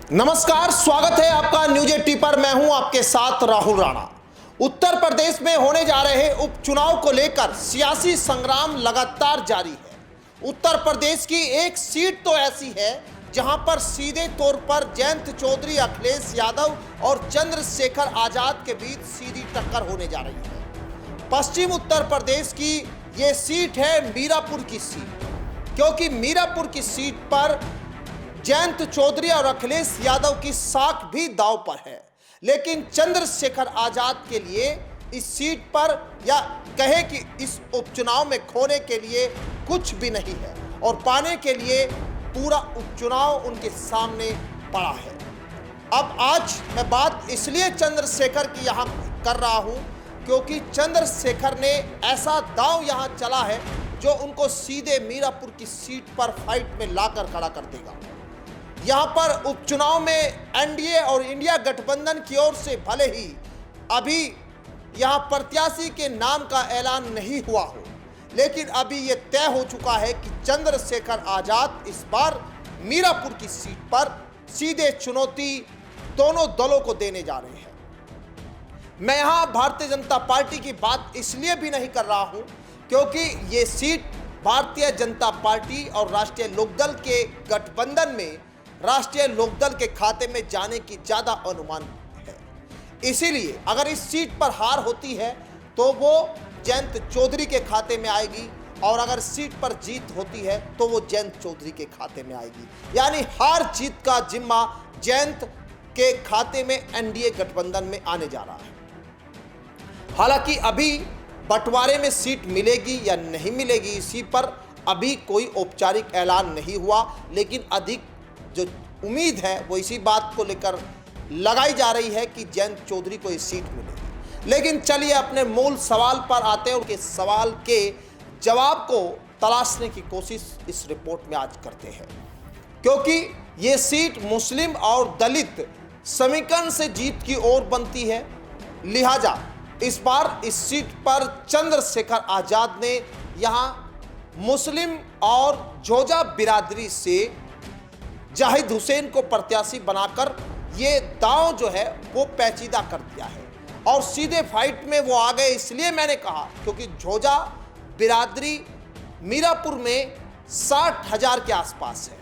नमस्कार, स्वागत है आपका न्यूज 80 पर। मैं हूं आपके साथ राहुल राणा। उत्तर प्रदेश में होने जा रहे उपचुनाव को लेकर सियासी संग्राम लगातार जारी है। उत्तर प्रदेश की एक सीट तो ऐसी है जहां पर सीधे तौर पर जयंत चौधरी, अखिलेश यादव और चंद्रशेखर आजाद के बीच सीधी टक्कर होने जा रही है। पश्चिम उत्तर प्रदेश की ये सीट है मीरापुर की सीट, क्योंकि मीरापुर की सीट पर जयंत चौधरी और अखिलेश यादव की साख भी दांव पर है। लेकिन चंद्रशेखर आजाद के लिए इस सीट पर, या कहे कि इस उपचुनाव में खोने के लिए कुछ भी नहीं है और पाने के लिए पूरा उपचुनाव उनके सामने पड़ा है। अब आज मैं बात इसलिए चंद्रशेखर की यहां कर रहा हूं क्योंकि चंद्रशेखर ने ऐसा दांव यहां चला है जो उनको सीधे मीरापुर की सीट पर फाइट में लाकर खड़ा कर देगा। यहां पर उपचुनाव में एनडीए और इंडिया गठबंधन की ओर से भले ही अभी यहां प्रत्याशी के नाम का ऐलान नहीं हुआ हो, लेकिन अभी यह तय हो चुका है कि चंद्रशेखर आजाद इस बार मीरापुर की सीट पर सीधे चुनौती दोनों दलों को देने जा रहे हैं। मैं यहां भारतीय जनता पार्टी की बात इसलिए भी नहीं कर रहा हूं क्योंकि ये सीट भारतीय जनता पार्टी और राष्ट्रीय लोकदल के गठबंधन में राष्ट्रीय लोकदल के खाते में जाने की ज्यादा अनुमान है। इसीलिए अगर इस सीट पर हार होती है तो वो जयंत चौधरी के खाते में आएगी, और अगर सीट पर जीत होती है तो वो जयंत चौधरी के खाते में आएगी। यानी हार जीत का जिम्मा जयंत के खाते में एनडीए गठबंधन में आने जा रहा है। हालांकि अभी बंटवारे में सीट मिलेगी या नहीं मिलेगी, इसी पर अभी कोई औपचारिक ऐलान नहीं हुआ, लेकिन अधिक जो उम्मीद है वो इसी बात को लेकर लगाई जा रही है कि जयंत चौधरी को ये सीट मिलेगी। लेकिन चलिए अपने मूल सवाल पर आते हैं, उनके सवाल के जवाब को तलाशने की कोशिश इस रिपोर्ट में आज करते हैं। क्योंकि ये सीट मुस्लिम और दलित समीकरण से जीत की ओर बनती है, लिहाजा इस बार इस सीट पर चंद्रशेखर आजाद ने यहां मुस्लिम और जोजा बिरादरी से जाहिद हुसैन को प्रत्याशी बनाकर ये दांव जो है वो पेचीदा कर दिया है और सीधे फाइट में वो आ गए। इसलिए मैंने कहा क्योंकि जोजा बिरादरी मीरापुर में 60,000 के आसपास है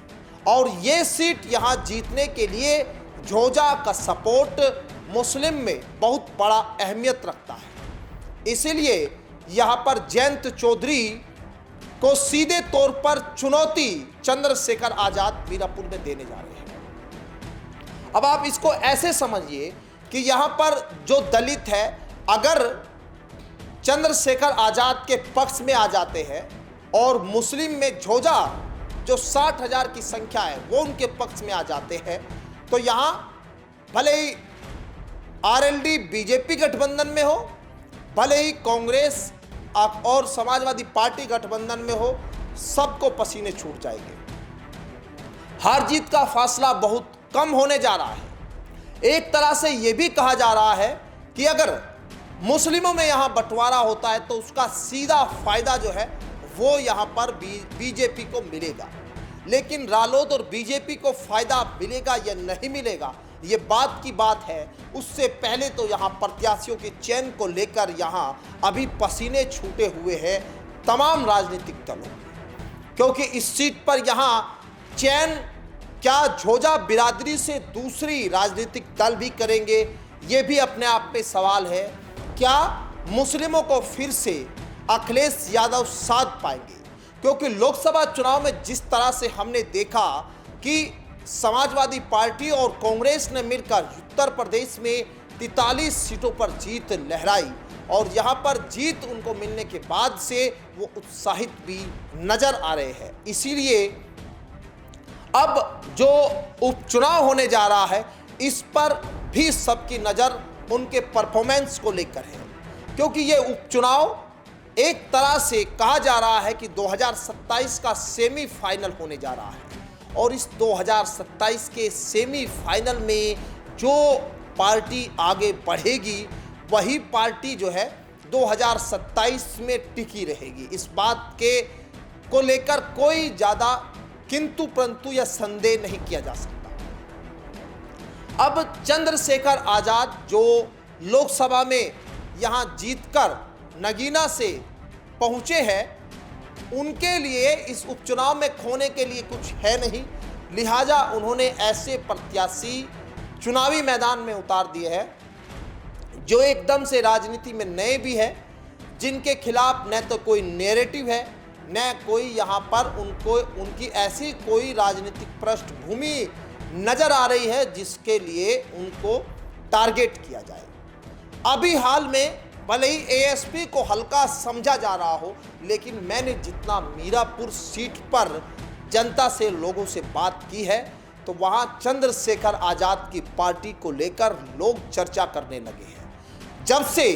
और ये सीट यहाँ जीतने के लिए जोजा का सपोर्ट मुस्लिम में बहुत बड़ा अहमियत रखता है। इसीलिए यहाँ पर जयंत चौधरी को सीधे तौर पर चुनौती चंद्रशेखर आजाद मीरापुर में देने जा रहे हैं। अब आप इसको ऐसे समझिए कि यहां पर जो दलित है, अगर चंद्रशेखर आजाद के पक्ष में आ जाते हैं और मुस्लिम में जोजा जो 60,000 की संख्या है वो उनके पक्ष में आ जाते हैं, तो यहां भले ही आरएलडी बीजेपी गठबंधन में हो, भले ही कांग्रेस और समाजवादी पार्टी गठबंधन में हो, सबको पसीने छूट जाएंगे। हार जीत का फासला बहुत कम होने जा रहा है। एक तरह से यह भी कहा जा रहा है कि अगर मुस्लिमों में यहां बंटवारा होता है तो उसका सीधा फायदा जो है वो यहां पर बीजेपी को मिलेगा। लेकिन रालोद और बीजेपी को फायदा मिलेगा या नहीं मिलेगा, ये बात की बात है। उससे पहले तो यहाँ प्रत्याशियों के चयन को लेकर यहाँ अभी पसीने छूटे हुए हैं तमाम राजनीतिक दलों, क्योंकि इस सीट पर यहाँ चयन क्या जोजा बिरादरी से दूसरी राजनीतिक दल भी करेंगे, ये भी अपने आप में सवाल है। क्या मुस्लिमों को फिर से अखिलेश यादव साध पाएंगे? क्योंकि लोकसभा चुनाव में जिस तरह से हमने देखा कि समाजवादी पार्टी और कांग्रेस ने मिलकर उत्तर प्रदेश में 43 सीटों पर जीत लहराई और यहां पर जीत उनको मिलने के बाद से वो उत्साहित भी नजर आ रहे हैं। इसीलिए अब जो उपचुनाव होने जा रहा है इस पर भी सबकी नज़र उनके परफॉर्मेंस को लेकर है, क्योंकि ये उपचुनाव एक तरह से कहा जा रहा है कि 2027 का सेमीफाइनल होने जा रहा है और इस 2027 के सेमीफाइनल में जो पार्टी आगे बढ़ेगी वही पार्टी जो है 2027 में टिकी रहेगी। इस बात के को लेकर कोई ज़्यादा किंतु परंतु या संदेह नहीं किया जा सकता। अब चंद्रशेखर आजाद जो लोकसभा में यहां जीतकर नगीना से पहुंचे हैं, उनके लिए इस उपचुनाव में खोने के लिए कुछ है नहीं, लिहाजा उन्होंने ऐसे प्रत्याशी चुनावी मैदान में उतार दिए हैं जो एकदम से राजनीति में नए भी है, जिनके खिलाफ न तो कोई नैरेटिव है, न कोई यहाँ पर उनकी ऐसी कोई राजनीतिक पृष्ठभूमि नजर आ रही है जिसके लिए उनको टारगेट किया जाए। अभी हाल में भले ही एएसपी को हल्का समझा जा रहा हो, लेकिन मैंने जितना मीरापुर सीट पर जनता से, लोगों से बात की है, तो वहां चंद्रशेखर आजाद की पार्टी को लेकर लोग चर्चा करने लगे हैं। जब से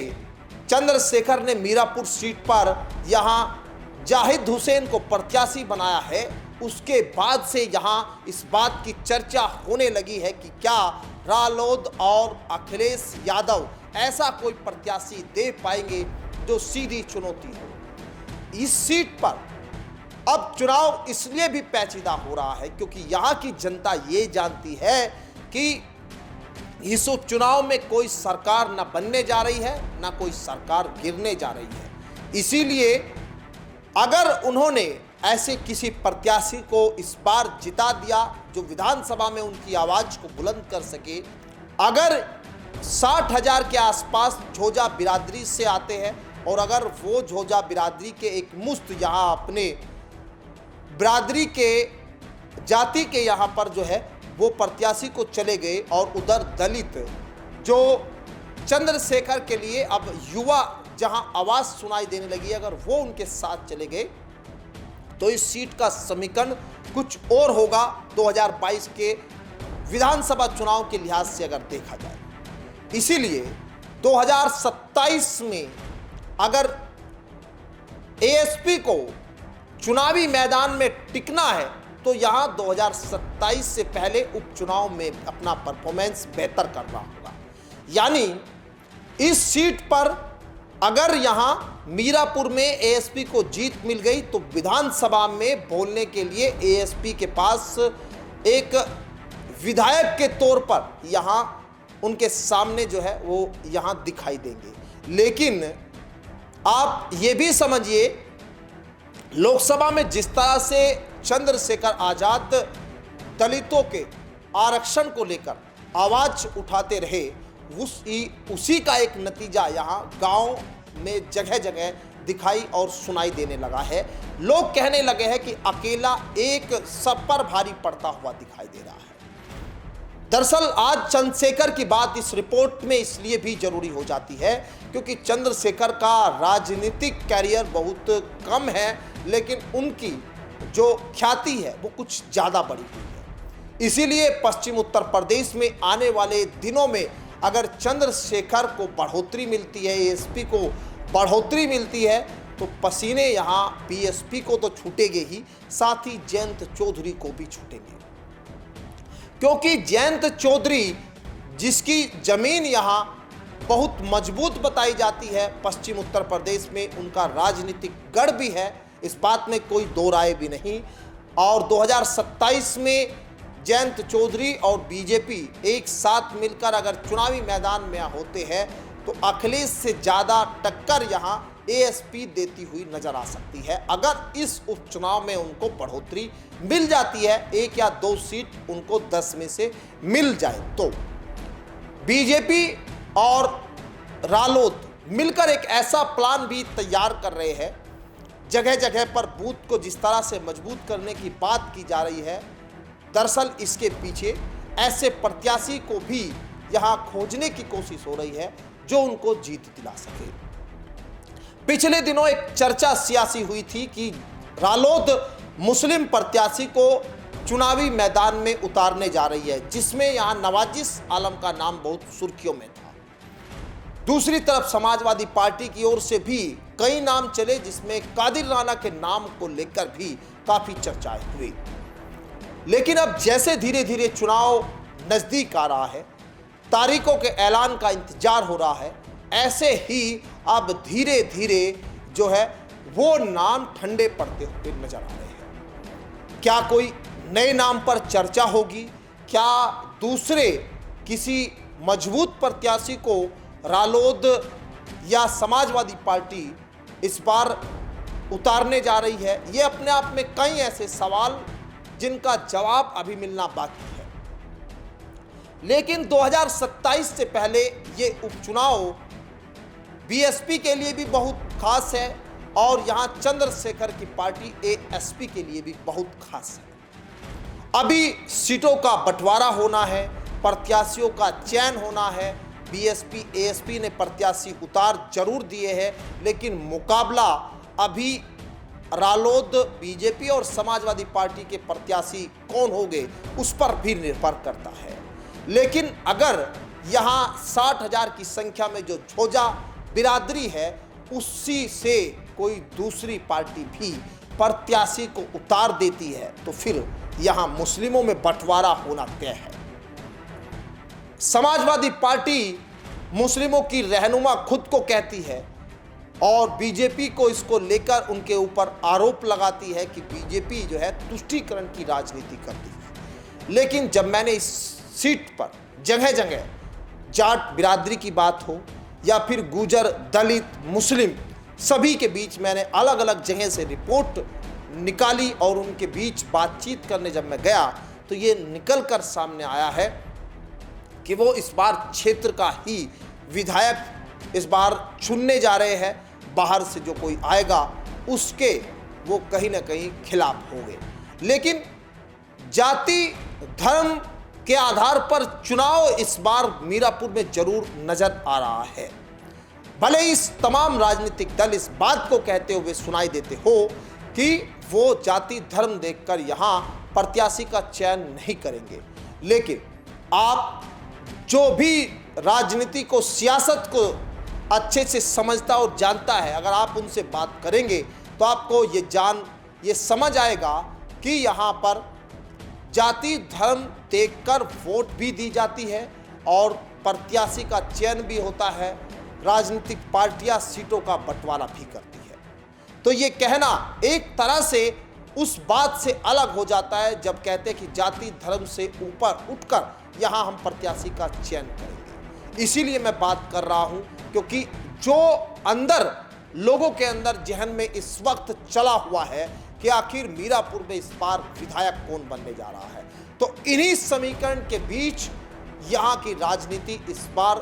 चंद्रशेखर ने मीरापुर सीट पर यहां जाहिद हुसैन को प्रत्याशी बनाया है, उसके बाद से यहां इस बात की चर्चा होने लगी है कि क्या रालोद और अखिलेश यादव ऐसा कोई प्रत्याशी दे पाएंगे जो सीधी चुनौती हो। इस सीट पर अब चुनाव इसलिए भी पेचीदा हो रहा है क्योंकि यहां की जनता ये जानती है कि इस उपचुनाव में कोई सरकार ना बनने जा रही है, ना कोई सरकार गिरने जा रही है। इसीलिए अगर उन्होंने ऐसे किसी प्रत्याशी को इस बार जिता दिया जो विधानसभा में उनकी आवाज को बुलंद कर सके, अगर 60,000 के आसपास झोजा बिरादरी से आते हैं और अगर वो झोजा बिरादरी के एक मुश्त यहाँ अपने बिरादरी के जाति के यहाँ पर जो है वो प्रत्याशी को चले गए और उधर दलित जो चंद्रशेखर के लिए अब युवा जहां आवाज सुनाई देने लगी, अगर वो उनके साथ चले गए तो इस सीट का समीकरण कुछ और होगा 2022 के विधानसभा चुनाव के लिहाज से अगर देखा जाए। इसीलिए 2027 में अगर एएसपी को चुनावी मैदान में टिकना है तो यहां 2027 से पहले उपचुनाव में अपना परफॉर्मेंस बेहतर करना होगा। यानी इस सीट पर अगर यहां मीरापुर में एएसपी को जीत मिल गई तो विधानसभा में बोलने के लिए एएसपी के पास एक विधायक के तौर पर यहां उनके सामने जो है वो यहां दिखाई देंगे। लेकिन आप ये भी समझिए, लोकसभा में जिस तरह से चंद्रशेखर आजाद दलितों के आरक्षण को लेकर आवाज उठाते रहे, उसी का एक नतीजा यहाँ गांव में जगह जगह दिखाई और सुनाई देने लगा है। लोग कहने लगे हैं कि अकेला एक सब पर भारी पड़ता हुआ दिखाई दे रहा है। दरअसल आज चंद्रशेखर की बात इस रिपोर्ट में इसलिए भी जरूरी हो जाती है क्योंकि चंद्रशेखर का राजनीतिक कैरियर बहुत कम है, लेकिन उनकी जो ख्याति है वो कुछ ज़्यादा बड़ी हुई है। इसीलिए पश्चिम उत्तर प्रदेश में आने वाले दिनों में अगर चंद्रशेखर को बढ़ोतरी मिलती है, एएसपी को बढ़ोतरी मिलती है, तो पसीने यहाँ बीएसपी को तो छूटेंगे ही, साथ ही जयंत चौधरी को भी छूटेंगे। क्योंकि जयंत चौधरी जिसकी जमीन यहाँ बहुत मजबूत बताई जाती है, पश्चिम उत्तर प्रदेश में उनका राजनीतिक गढ़ भी है, इस बात में कोई दो राय भी नहीं। और 2027 में जयंत चौधरी और बीजेपी एक साथ मिलकर अगर चुनावी मैदान में होते हैं तो अखिलेश से ज़्यादा टक्कर यहाँ एएसपी देती हुई नजर आ सकती है। अगर इस उपचुनाव में उनको बढ़ोतरी मिल जाती है, 1 या 2 सीट उनको 10 में से मिल जाए, तो बीजेपी और रालोद मिलकर एक ऐसा प्लान भी तैयार कर रहे हैं। जगह जगह पर बूथ को जिस तरह से मजबूत करने की बात की जा रही है, दरअसल इसके पीछे ऐसे प्रत्याशी को भी यहाँ खोजने की कोशिश हो रही है जो उनको जीत दिला सके। पिछले दिनों एक चर्चा सियासी हुई थी कि रालोद मुस्लिम प्रत्याशी को चुनावी मैदान में उतारने जा रही है, जिसमें यहाँ नवाजिश आलम का नाम बहुत सुर्खियों में था। दूसरी तरफ समाजवादी पार्टी की ओर से भी कई नाम चले, जिसमें कादिर राणा के नाम को लेकर भी काफी चर्चाएं हुई। लेकिन अब जैसे धीरे धीरे चुनाव नजदीक आ रहा है, तारीखों के ऐलान का इंतजार हो रहा है, ऐसे ही अब धीरे धीरे जो है वो नाम ठंडे पड़ते हुए नजर आ रहे हैं। क्या कोई नए नाम पर चर्चा होगी? क्या दूसरे किसी मजबूत प्रत्याशी को रालोद या समाजवादी पार्टी इस बार उतारने जा रही है? ये अपने आप में कई ऐसे सवाल जिनका जवाब अभी मिलना बाकी है। लेकिन 2027 से पहले ये उपचुनाव बीएसपी के लिए भी बहुत खास है और यहाँ चंद्रशेखर की पार्टी एएसपी के लिए भी बहुत खास है। अभी सीटों का बंटवारा होना है, प्रत्याशियों का चयन होना है। बीएसपी एएसपी ने प्रत्याशी उतार जरूर दिए हैं, लेकिन मुकाबला अभी रालोद, बीजेपी और समाजवादी पार्टी के प्रत्याशी कौन होंगे उस पर भी निर्भर करता है। लेकिन अगर यहाँ 60,000 की संख्या में जो झोजा बिरादरी है, उसी से कोई दूसरी पार्टी भी प्रत्याशी को उतार देती है तो फिर यहाँ मुस्लिमों में बंटवारा होना तय है। समाजवादी पार्टी मुस्लिमों की रहनुमा खुद को कहती है और बीजेपी को इसको लेकर उनके ऊपर आरोप लगाती है कि बीजेपी जो है तुष्टीकरण की राजनीति करती है। लेकिन जब मैंने इस सीट पर जगह जगह जाट बिरादरी की बात हो या फिर गुजर, दलित, मुस्लिम, सभी के बीच मैंने अलग अलग जगह से रिपोर्ट निकाली और उनके बीच बातचीत करने जब मैं गया तो ये निकल कर सामने आया है कि वो इस बार क्षेत्र का ही विधायक इस बार चुनने जा रहे हैं। बाहर से जो कोई आएगा उसके वो कहीं ना कहीं खिलाफ होंगे। लेकिन जाति धर्म के आधार पर चुनाव इस बार मीरापुर में जरूर नजर आ रहा है। भले इस तमाम राजनीतिक दल इस बात को कहते हुए सुनाई देते हो कि वो जाति धर्म देखकर यहाँ प्रत्याशी का चयन नहीं करेंगे, लेकिन आप जो भी राजनीति को, सियासत को अच्छे से समझता और जानता है, अगर आप उनसे बात करेंगे तो आपको ये समझ आएगा कि यहाँ पर जाति धर्म देखकर वोट भी दी जाती है और प्रत्याशी का चयन भी होता है। राजनीतिक पार्टियां सीटों का बंटवारा भी करती है। तो ये कहना एक तरह से उस बात से अलग हो जाता है जब कहते हैं कि जाति धर्म से ऊपर उठकर यहाँ हम प्रत्याशी का चयन करेंगे। इसीलिए मैं बात कर रहा हूँ क्योंकि जो अंदर लोगों के अंदर जहन में इस वक्त चला हुआ है कि आखिर मीरापुर में इस बार विधायक कौन बनने जा रहा है, तो इन्हीं समीकरण के बीच यहाँ की राजनीति इस बार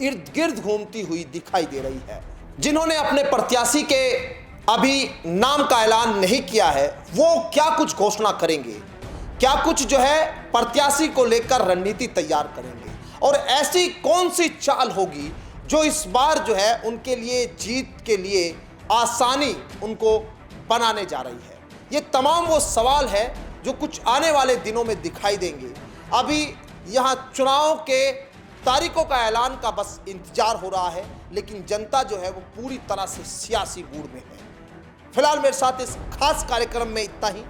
इर्द गिर्द घूमती हुई दिखाई दे रही है। जिन्होंने अपने प्रत्याशी के अभी नाम का ऐलान नहीं किया है वो क्या कुछ घोषणा करेंगे, क्या कुछ जो है प्रत्याशी को लेकर रणनीति तैयार करेंगे और ऐसी कौन सी चाल होगी जो इस बार जो है उनके लिए जीत के लिए आसानी उनको बनाने जा रही है। ये तमाम वो सवाल है जो कुछ आने वाले दिनों में दिखाई देंगे। अभी यहाँ चुनाव के तारीखों का ऐलान का बस इंतजार हो रहा है, लेकिन जनता जो है वो पूरी तरह से सियासी मूड में है। फिलहाल मेरे साथ इस खास कार्यक्रम में इतना ही।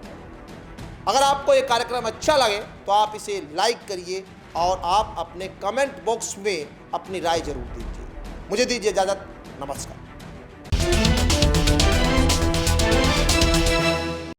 अगर आपको ये कार्यक्रम अच्छा लगे तो आप इसे लाइक करिए और आप अपने कमेंट बॉक्स में अपनी राय जरूर दीजिए। मुझे दीजिए इजाजत, नमस्कार।